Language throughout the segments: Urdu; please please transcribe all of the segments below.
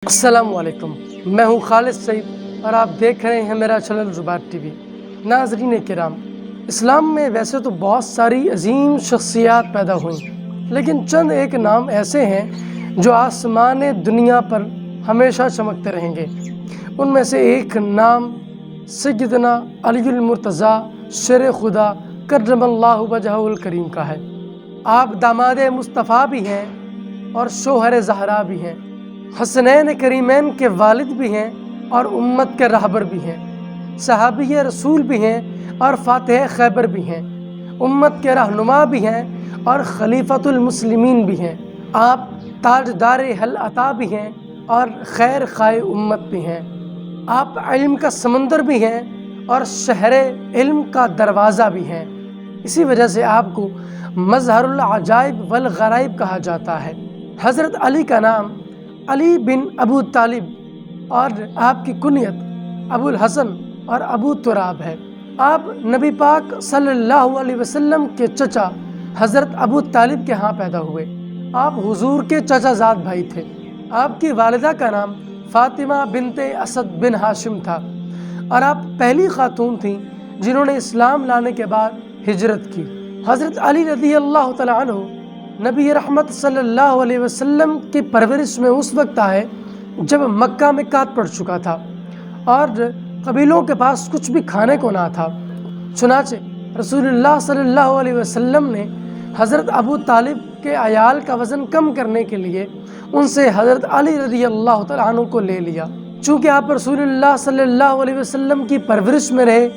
السلام علیکم، میں ہوں خالد سعید اور آپ دیکھ رہے ہیں میرا چینل ربات ٹی وی۔ ناظرین کرام، اسلام میں ویسے تو بہت ساری عظیم شخصیات پیدا ہوئیں، لیکن چند ایک نام ایسے ہیں جو آسمان دنیا پر ہمیشہ چمکتے رہیں گے۔ ان میں سے ایک نام سیدنا علی المرتضیٰ شیر-e-خدا کرم اللہ وجہہ الکریم کا ہے۔ آپ داماد مصطفیٰ بھی ہیں اور شوہر زہرا بھی ہیں، حسنین کریمین کے والد بھی ہیں اور امت کے رہبر بھی ہیں، صحابی رسول بھی ہیں اور فاتح خیبر بھی ہیں، امت کے رہنما بھی ہیں اور خلیفۃ المسلمین بھی ہیں۔ آپ تاجدار حل عطا بھی ہیں اور خیر خواہ امت بھی ہیں۔ آپ علم کا سمندر بھی ہیں اور شہر علم کا دروازہ بھی ہیں۔ اسی وجہ سے آپ کو مظہر العجائب والغرائب کہا جاتا ہے۔ حضرت علی کا نام علی بن ابو طالب اور آپ کی کنیت ابو الحسن اور ابو تراب ہے۔ آپ نبی پاک صلی اللہ علیہ وسلم کے چچا حضرت ابو طالب کے ہاں پیدا ہوئے۔ آپ حضور کے چچا زاد بھائی تھے۔ آپ کی والدہ کا نام فاطمہ بنت اسد بن ہاشم تھا اور آپ پہلی خاتون تھیں جنہوں نے اسلام لانے کے بعد ہجرت کی۔ حضرت علی رضی اللہ تعالیٰ عنہ نبی رحمت صلی اللہ علیہ وسلم کی پرورش میں اس وقت آئے جب مکہ میں قحط پڑ چکا تھا اور قبیلوں کے پاس کچھ بھی کھانے کو نہ تھا۔ چنانچہ رسول اللہ صلی اللہ علیہ وسلم نے حضرت ابو طالب کے عیال کا وزن کم کرنے کے لیے ان سے حضرت علی رضی اللہ تعالیٰ عنہ کو لے لیا۔ چونکہ آپ رسول اللہ صلی اللہ علیہ وسلم کی پرورش میں رہے،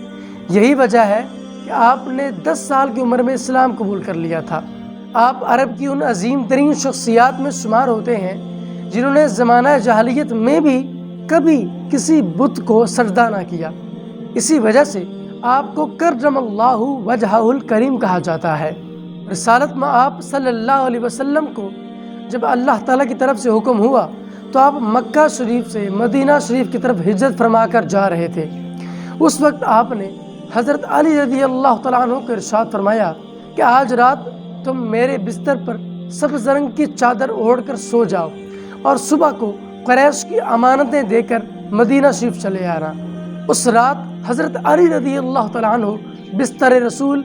یہی وجہ ہے کہ آپ نے 10 سال کی عمر میں اسلام قبول کر لیا تھا۔ آپ عرب کی ان عظیم ترین شخصیات میں شمار ہوتے ہیں جنہوں نے زمانہ جاہلیت میں بھی کبھی کسی بت کو سجدہ نہ کیا۔ اسی وجہ سے آپ کو کرم اللہ وجہہ الکریم کہا جاتا ہے۔ رسالت میں آپ صلی اللہ علیہ وسلم کو جب اللہ تعالیٰ کی طرف سے حکم ہوا تو آپ مکہ شریف سے مدینہ شریف کی طرف ہجرت فرما کر جا رہے تھے۔ اس وقت آپ نے حضرت علی رضی اللہ تعالیٰ عنہ کو ارشاد فرمایا کہ آج رات تم میرے بستر پر سبز رنگ کی چادر اوڑھ کر سو جاؤ اور صبح کو قریش کی امانتیں دے کر مدینہ شریف چلے آنا۔ اس رات حضرت علی رضی اللہ تعالیٰ عنہ بستر رسول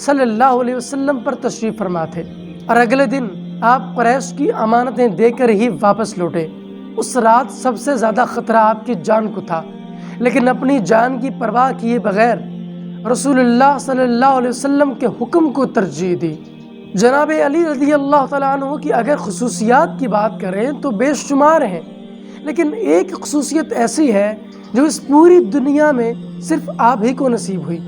صلی اللہ علیہ وسلم پر تشریف فرما تھے اور اگلے دن آپ قریش کی امانتیں دے کر ہی واپس لوٹے۔ اس رات سب سے زیادہ خطرہ آپ کی جان کو تھا، لیکن اپنی جان کی پرواہ کیے بغیر رسول اللہ صلی اللہ علیہ وسلم کے حکم کو ترجیح دی۔ جناب علی رضی اللہ تعالیٰ عنہ کی اگر خصوصیات کی بات کریں تو بے شمار ہیں، لیکن ایک خصوصیت ایسی ہے جو اس پوری دنیا میں صرف آپ ہی کو نصیب ہوئی،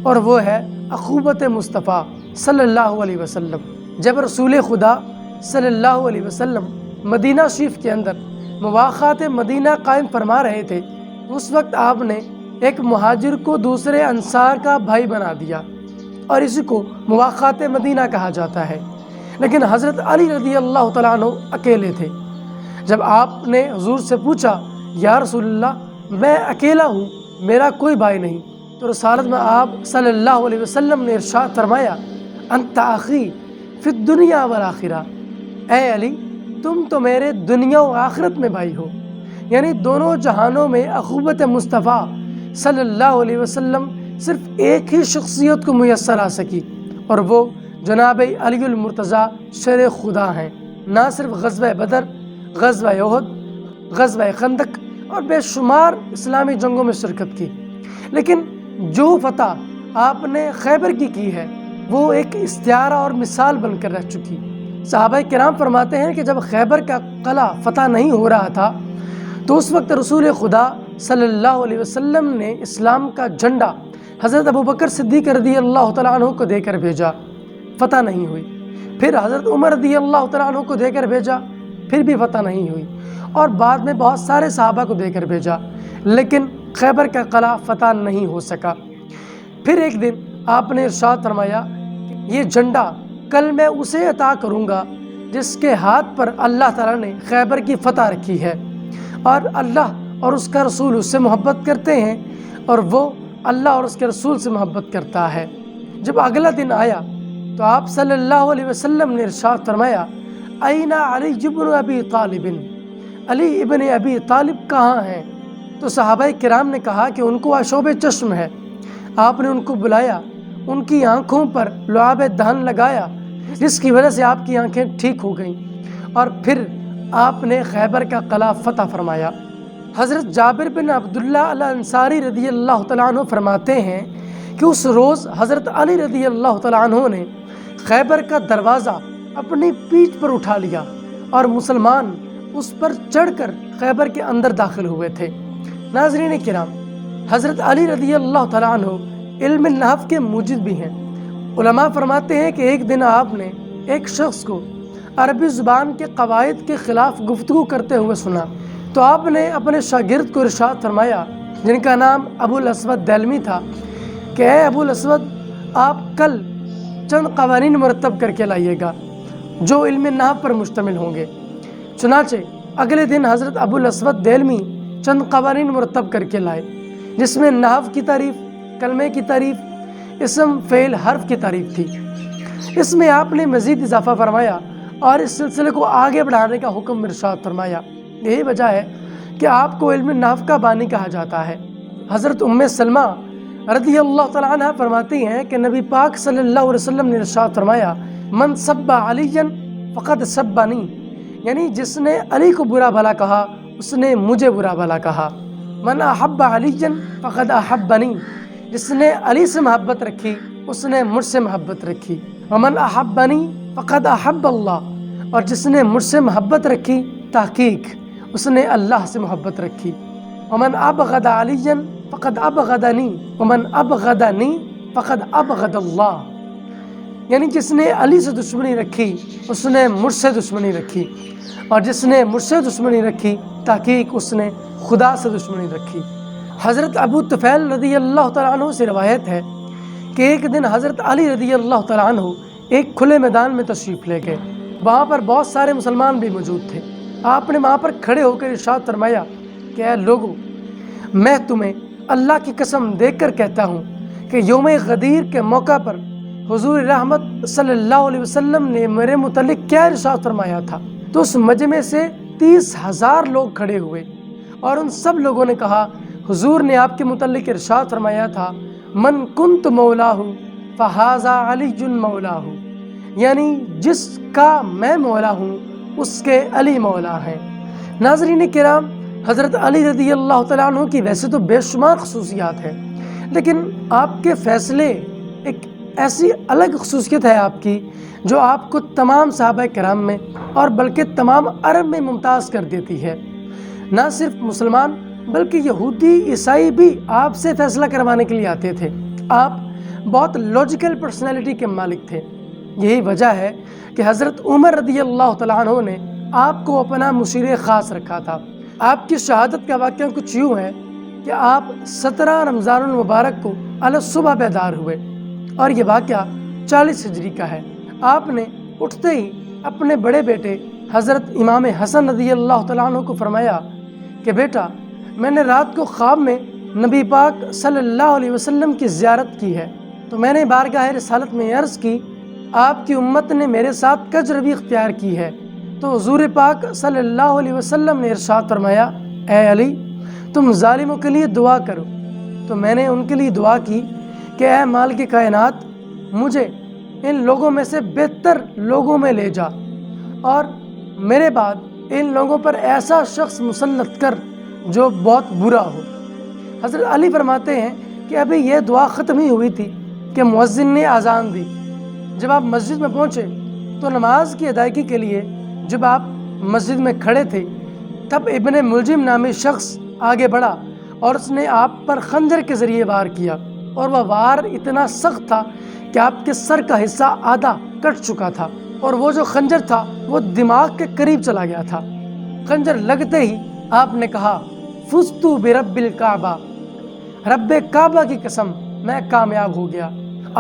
اور وہ ہے اخوت مصطفیٰ صلی اللہ علیہ وسلم۔ جب رسول خدا صلی اللہ علیہ وسلم مدینہ شریف کے اندر مواخات مدینہ قائم فرما رہے تھے، اس وقت آپ نے ایک مہاجر کو دوسرے انصار کا بھائی بنا دیا اور اسی کو مواخات مدینہ کہا جاتا ہے۔ لیکن حضرت علی رضی اللہ تعالیٰ عنہ اکیلے تھے۔ جب آپ نے حضور سے پوچھا یا رسول اللہ میں اکیلا ہوں، میرا کوئی بھائی نہیں، تو رسالت میں آپ صلی اللہ علیہ وسلم نے ارشاد فرمایا انت اخی فی الدنیا والآخرہ، اے علی تم تو میرے دنیا و آخرت میں بھائی ہو۔ یعنی دونوں جہانوں میں اخوت مصطفیٰ صلی اللہ علیہ وسلم صرف ایک ہی شخصیت کو میسر آ سکی، اور وہ جناب علی المرتضیٰ شیر-e-خدا ہیں۔ نہ صرف غزوہ بدر، غزوہ احد، غزوہ خندق اور بے شمار اسلامی جنگوں میں شرکت کی، لیکن جو فتح آپ نے خیبر کی ہے وہ ایک استعارہ اور مثال بن کر رہ چکی۔ صحابہ کرام فرماتے ہیں کہ جب خیبر کا قلعہ فتح نہیں ہو رہا تھا تو اس وقت رسول خدا صلی اللہ علیہ وسلم نے اسلام کا جھنڈا حضرت ابوبکر صدیق رضی اللہ تعالیٰ عنہ کو دے کر بھیجا، فتح نہیں ہوئی۔ پھر حضرت عمر رضی اللہ تعالیٰ عنہ کو دے کر بھیجا، پھر بھی فتح نہیں ہوئی، اور بعد میں بہت سارے صحابہ کو دے کر بھیجا، لیکن خیبر کا قلعہ فتح نہیں ہو سکا۔ پھر ایک دن آپ نے ارشاد فرمایا یہ جھنڈا کل میں اسے عطا کروں گا جس کے ہاتھ پر اللہ تعالیٰ نے خیبر کی فتح رکھی ہے، اور اللہ اور اس کا رسول اس سے محبت کرتے ہیں اور وہ اللہ اور اس کے رسول سے محبت کرتا ہے۔ جب اگلا دن آیا تو آپ صلی اللہ علیہ وسلم نے ارشاد فرمایا این علی بن ابی طالب، علی ابن ابی طالب کہاں ہیں؟ تو صحابہ کرام نے کہا کہ ان کو آشوب چشم ہے۔ آپ نے ان کو بلایا، ان کی آنکھوں پر لعاب دہن لگایا، جس کی وجہ سے آپ کی آنکھیں ٹھیک ہو گئیں، اور پھر آپ نے خیبر کا قلعہ فتح فرمایا۔ حضرت جابر بن عبداللہ الانصاری رضی اللہ تعالیٰ عنہ فرماتے ہیں کہ اس روز حضرت علی رضی اللہ تعالیٰ عنہ نے خیبر کا دروازہ اپنی پیٹھ پر اٹھا لیا اور مسلمان اس پر چڑھ کر خیبر کے اندر داخل ہوئے تھے۔ ناظرین کرام، حضرت علی رضی اللہ تعالیٰ عنہ علم نحو کے موجد بھی ہیں۔ علماء فرماتے ہیں کہ ایک دن آپ نے ایک شخص کو عربی زبان کے قواعد کے خلاف گفتگو کرتے ہوئے سنا، تو آپ نے اپنے شاگرد کو ارشاد فرمایا، جن کا نام ابو الاسود دہلوی تھا، کہ اے ابو الاسود، آپ کل چند قوانین مرتب کر کے لائیے گا جو علم نحو پر مشتمل ہوں گے۔ چنانچہ اگلے دن حضرت ابو الاسود دہلوی چند قوانین مرتب کر کے لائے، جس میں نحو کی تعریف، کلمے کی تعریف، اسم فعل حرف کی تعریف تھی۔ اس میں آپ نے مزید اضافہ فرمایا اور اس سلسلے کو آگے بڑھانے کا حکم ارشاد فرمایا۔ یہی وجہ ہے کہ آپ کو علم نحو کا بانی کہا جاتا ہے۔ حضرت سلمہ رضی اللہ تعالیٰ عنہ فرماتی ہیں کہ نبی پاک صلی اللہ علیہ وسلم نے ارشاد فرمایا، من سب علی فقد سبنی، یعنی جس نے علی کو برا بھلا کہا اس نے مجھے برا بھلا کہا۔ من احب علی فقد احبنی، جس نے علی سے محبت رکھی اس نے مجھ سے محبت رکھی۔ ومن احبنی فقد احب اللہ، اور جس نے مجھ سے محبت رکھی تحقیق اس نے اللہ سے محبت رکھی۔ ومن ابغض علی فقد ابغضنی ومن ابغضنی فقد ابغض اللہ، یعنی جس نے علی سے دشمنی رکھی اس نے مجھ سے دشمنی رکھی، اور جس نے مجھ سے دشمنی رکھی تحقیق اس نے خدا سے دشمنی رکھی۔ حضرت ابو طفیل رضی اللہ تعالیٰ عنہ سے روایت ہے کہ ایک دن حضرت علی رضی اللہ تعالیٰ عنہ ایک کھلے میدان میں تشریف لے گئے۔ وہاں پر بہت سارے مسلمان بھی موجود تھے۔ آپ نے وہاں پر کھڑے ہو کر ارشاد فرمایا کہ اے لوگو، میں تمہیں اللہ کی قسم دے کر کہتا ہوں کہ یوم غدیر کے موقع پر حضور رحمت صلی اللہ علیہ وسلم نے میرے متعلق کیا ارشاد فرمایا تھا۔ تو اس مجمع سے 30,000 لوگ کھڑے ہوئے اور ان سب لوگوں نے کہا، حضور نے آپ کے متعلق ارشاد فرمایا تھا، من کنت مولاہ فہذا علی مولاہ، یعنی جس کا میں مولا ہوں اس کے علی مولا ہیں۔ ناظرین کرام، حضرت علی رضی اللہ تعالیٰ عنہ کی ویسے تو بے شمار خصوصیات ہیں، لیکن آپ کے فیصلے ایک ایسی الگ خصوصیت ہے آپ کی جو آپ کو تمام صحابہ کرام میں اور بلکہ تمام عرب میں ممتاز کر دیتی ہے۔ نہ صرف مسلمان بلکہ یہودی عیسائی بھی آپ سے فیصلہ کروانے کے لیے آتے تھے۔ آپ بہت لاجیکل پرسنالٹی کے مالک تھے۔ یہی وجہ ہے کہ حضرت عمر رضی اللہ تعالیٰ عنہ نے آپ کو اپنا مشیر خاص رکھا تھا۔ آپ کی شہادت کا واقعہ کچھ یوں ہے کہ آپ 17 رمضان المبارک کو الصبح بیدار ہوئے، اور یہ واقعہ 40 ہجری کا ہے۔ آپ نے اٹھتے ہی اپنے بڑے بیٹے حضرت امام حسن رضی اللہ تعالیٰ عنہ کو فرمایا کہ بیٹا، میں نے رات کو خواب میں نبی پاک صلی اللہ علیہ وسلم کی زیارت کی ہے، تو میں نے بارگاہ رسالت میں عرض کی، آپ کی امت نے میرے ساتھ کج روی اختیار کی ہے۔ تو حضور پاک صلی اللہ علیہ وسلم نے ارشاد فرمایا، اے علی، تم ظالموں کے لیے دعا کرو۔ تو میں نے ان کے لیے دعا کی کہ اے مالک کائنات، مجھے ان لوگوں میں سے بہتر لوگوں میں لے جا، اور میرے بعد ان لوگوں پر ایسا شخص مسلط کر جو بہت برا ہو۔ حضرت علی فرماتے ہیں کہ ابھی یہ دعا ختم ہی ہوئی تھی کہ مؤذن نے اذان دی۔ جب آپ مسجد میں پہنچے تو نماز کی ادائیگی کے لیے جب آپ مسجد میں کھڑے تھے، تب ابن ملجم نامی شخص آگے بڑھا اور اس نے آپ پر خنجر کے ذریعے وار کیا، اور وہ وار اتنا سخت تھا کہ آپ کے سر کا حصہ آدھا کٹ چکا تھا، اور وہ جو خنجر تھا وہ دماغ کے قریب چلا گیا تھا۔ خنجر لگتے ہی آپ نے کہا، فزتو برب الکعبہ، رب کعبہ کی قسم میں کامیاب ہو گیا۔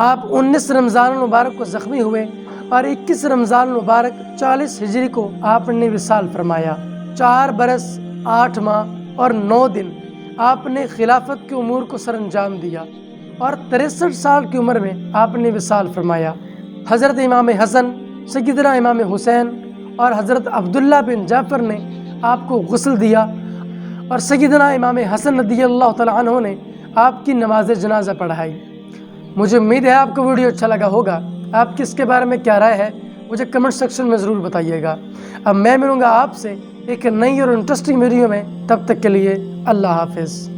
آپ 19 رمضان المبارک کو زخمی ہوئے اور 21 رمضان المبارک 40 ہجری کو آپ نے وصال فرمایا۔ 4 برس 8 ماہ اور 9 دن آپ نے خلافت کے امور کو سر انجام دیا، اور 63 سال کی عمر میں آپ نے وصال فرمایا۔ حضرت امام حسن، سیدنا امام حسین اور حضرت عبداللہ بن جعفر نے آپ کو غسل دیا اور سیدنا امام حسن رضی اللہ تعالیٰ عنہ نے آپ کی نماز جنازہ پڑھائی۔ مجھے امید ہے آپ کو ویڈیو اچھا لگا ہوگا۔ آپ کی اس کے بارے میں کیا رائے ہے مجھے کمنٹ سیکشن میں ضرور بتائیے گا۔ اب میں ملوں گا آپ سے ایک نئی اور انٹرسٹنگ ویڈیو میں، تب تک کے لیے اللہ حافظ۔